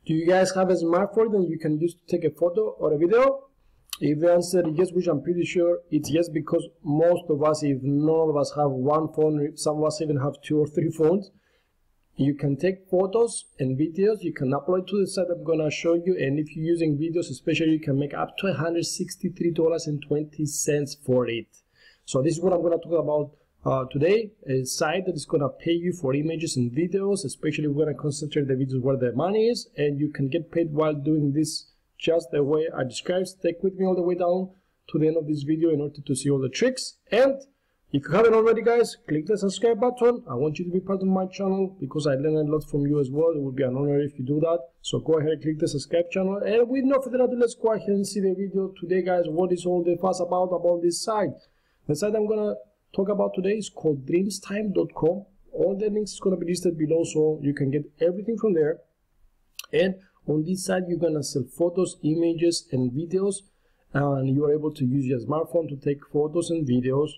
Do you guys have a smartphone that you can use to take a photo or a video? If the answer is yes, which I'm pretty sure it's yes, because most of us, if none of us have one phone, some of us even have 2 or 3 phones, you can take photos and videos, you can upload to the site I'm gonna show you, and if you're using videos especially, you can make up to $163.20 for it. So this is what I'm gonna talk about today, a site that is gonna pay you for images and videos, especially we're gonna concentrate the videos where the money is, and you can get paid while doing this just the way I described. Stick with me all the way down to the end of this video in order to see all the tricks. And if you haven't already, guys, click the subscribe button. I want you to be part of my channel because I learn a lot from you as well. It would be an honor if you do that. So go ahead and click the subscribe channel. And with no further ado, let's go ahead and see the video today, guys. What is all the fuss about this site? The site I'm gonna talk about today is called dreamstime.com. All the links is gonna be listed below, so you can get everything from there. And on this site, you're gonna sell photos, images, and videos. And you are able to use your smartphone to take photos and videos,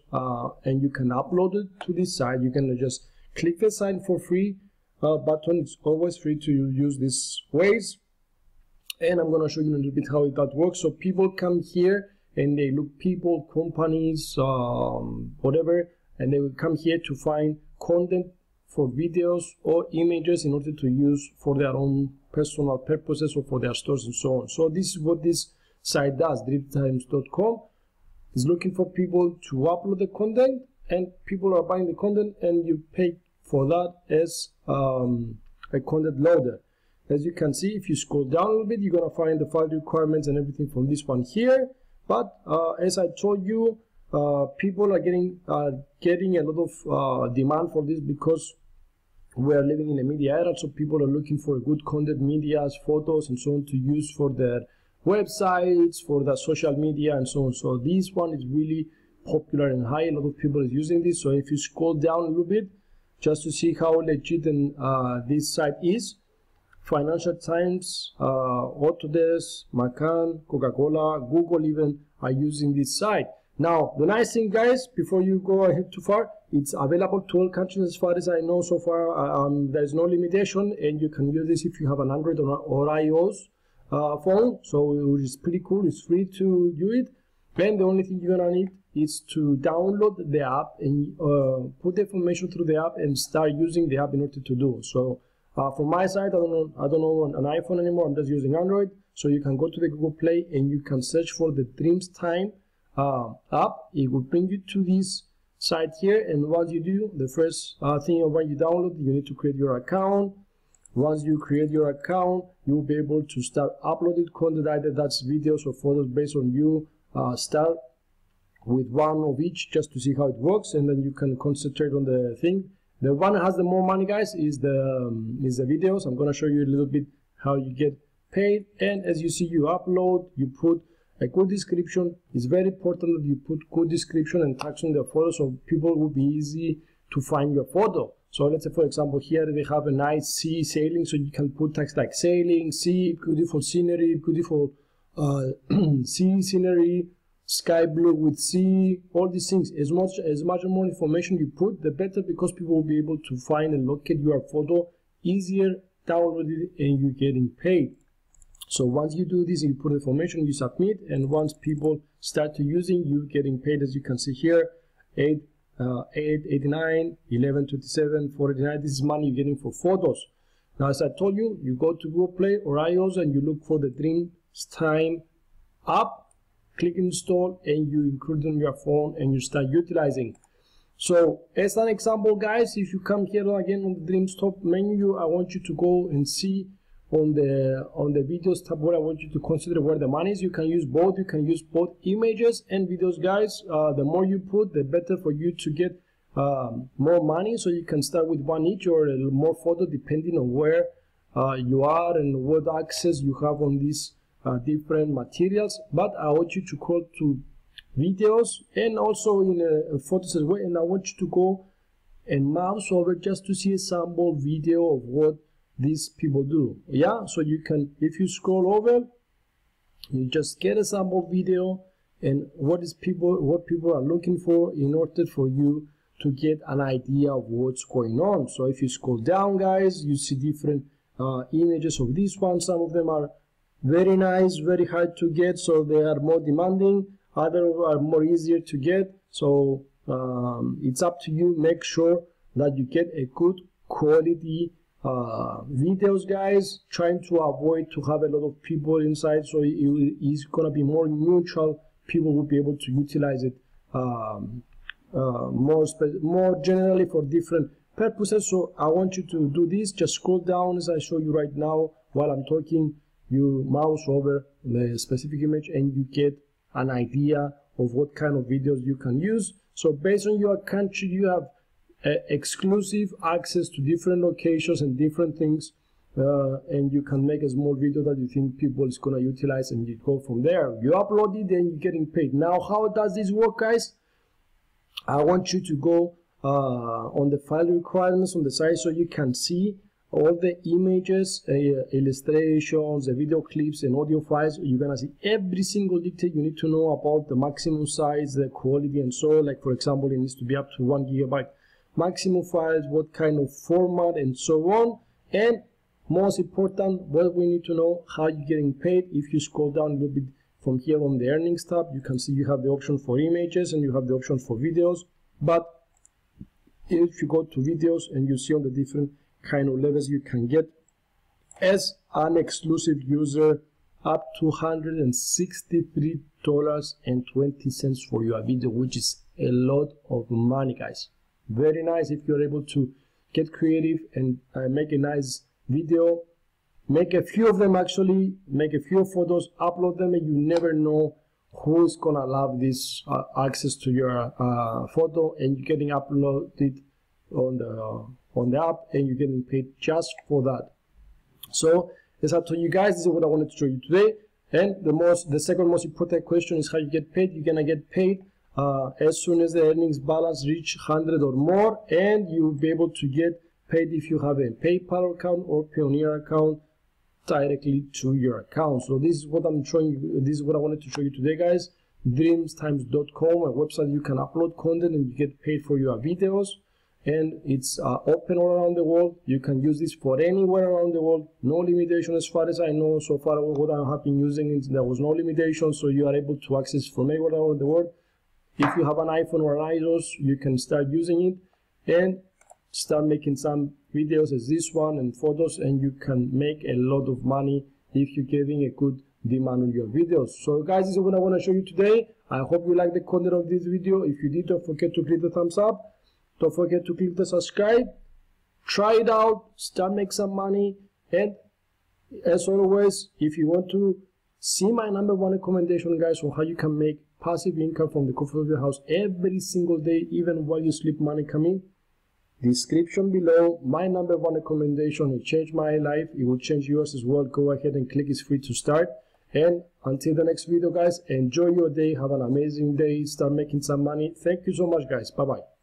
and you can upload it to this site. You can just click the sign for free button. It's always free to use these ways, and I'm going to show you a little bit how that works. So people come here and they look people, companies, whatever, and they will come here to find content for videos or images in order to use for their own personal purposes or for their stores and so on. So this is what this site does. Dreamstime.com is looking for people to upload the content, and people are buying the content, and you pay for that as a content loader. As you can see, if you scroll down a little bit, you're gonna find the file requirements and everything from this one here. But as I told you, people are getting a lot of demand for this because we are living in a media era. So people are looking for good content, media, photos, and so on to use for their websites, for the social media, and so on. So this one is really popular and high. A lot of people is using this. So if you scroll down a little bit just to see how legit and this site is, Financial Times, Autodesk, Macan, Coca-Cola, Google even are using this site. Now the nice thing, guys, before you go ahead too far, it's available to all countries as far as I know so far. There's no limitation, and you can use this if you have an Android or iOS phone, so which is pretty cool. It's free to do it. Then the only thing you're gonna need is to download the app and put the information through the app and start using the app in order to do. So from my side, I don't know an iPhone anymore. I'm just using Android. So you can go to the Google Play and you can search for the Dreamstime app. It will bring you to this site here, and once you do, the first thing when you download, you need to create your account. Once you create your account, you'll be able to start uploading content, either that's videos or photos based on you. Start with one of each just to see how it works, and then you can concentrate on the thing. The one that has the more money, guys, is the videos. I'm going to show you a little bit how you get paid. And as you see, you upload, you put a good description. It's very important that you put good description and tags on the photo, so people will be easy to find your photo. So let's say, for example, here they have a nice sea sailing, so you can put text like sailing, sea, beautiful scenery, beautiful sea scenery, sky blue with sea, all these things. As much more information you put, the better, because people will be able to find and locate your photo easier, download it, and you're getting paid. So once you do this, you put information, you submit, and once people start to using, you're getting paid. As you can see here, 8.89, 11.27, 4.89. This is money you're getting for photos. Now, as I told you, you go to Google Play or iOS and you look for the Dreamstime app, click install, and you include it on your phone and you start utilizing. So as an example, guys, if you come here again on the Dreamstop menu, I want you to go and see on the videos tab where I want you to consider where the money is. You can use both. You can use both images and videos, guys. The more you put, the better for you to get more money. So you can start with one each or more photo, depending on where you are and what access you have on these different materials. But I want you to go to videos and also in photos as well, and I want you to go and mouse over just to see a sample video of what these people do. Yeah, so you can, if you scroll over, you just get a sample video and what people are looking for in order for you to get an idea of what's going on. So if you scroll down, guys, you see different images of this one. Some of them are very nice, very hard to get, so they are more demanding. Others are more easier to get. So it's up to you. Make sure that you get a good quality videos, guys. Trying to avoid to have a lot of people inside, so it's gonna be more neutral. People will be able to utilize it more generally for different purposes. So I want you to do this. Just scroll down as I show you right now while I'm talking. You mouse over the specific image and you get an idea of what kind of videos you can use. So based on your country, you have exclusive access to different locations and different things, and you can make a small video that you think people is gonna utilize, and you go from there. You upload it and you're getting paid. Now, how does this work, guys? I want you to go on the file requirements on the side so you can see all the images, illustrations, the video clips and audio files. You're gonna see every single detail you need to know about the maximum size, the quality, and so on. Like for example, it needs to be up to 1 GB maximum files, what kind of format, and so on. And most important, what we need to know, how you're getting paid. If you scroll down a little bit from here on the earnings tab, you can see you have the option for images and you have the option for videos. But if you go to videos and you see on the different kind of levels you can get as an exclusive user up to $163.20 for your video, which is a lot of money, guys. Very nice if you're able to get creative and make a nice video, make a few of them, actually make a few photos, upload them, and you never know who is gonna love this access to your photo, and you're getting uploaded on the app and you're getting paid just for that. So it's up to you guys. This is what I wanted to show you today. And the second most important question is how you get paid. You're gonna get paid as soon as the earnings balance reach 100 or more, and you'll be able to get paid if you have a PayPal account or Payoneer account directly to your account. So this is what I'm showing you. This is what I wanted to show you today, guys. dreamstimes.com, a website you can upload content and you get paid for your videos, and it's open all around the world. You can use this for anywhere around the world. No limitation as far as I know. So far what I have been using it, there was no limitation, so you are able to access from anywhere around the world. If you have an iPhone or an iOS, you can start using it and start making some videos as this one and photos, and you can make a lot of money if you're getting a good demand on your videos. So guys, this is what I want to show you today. I hope you like the content of this video. If you did, don't forget to click the thumbs up. Don't forget to click the subscribe. Try it out, start make some money, and as always, if you want to see my #1 recommendation, guys, on how you can make passive income from the comfort of your house every single day, even while you sleep, money coming, description below, my #1 recommendation. It changed my life. It will change yours as well. Go ahead and click. It's free to start. And until the next video, guys, enjoy your day. Have an amazing day. Start making some money. Thank you so much, guys. Bye bye.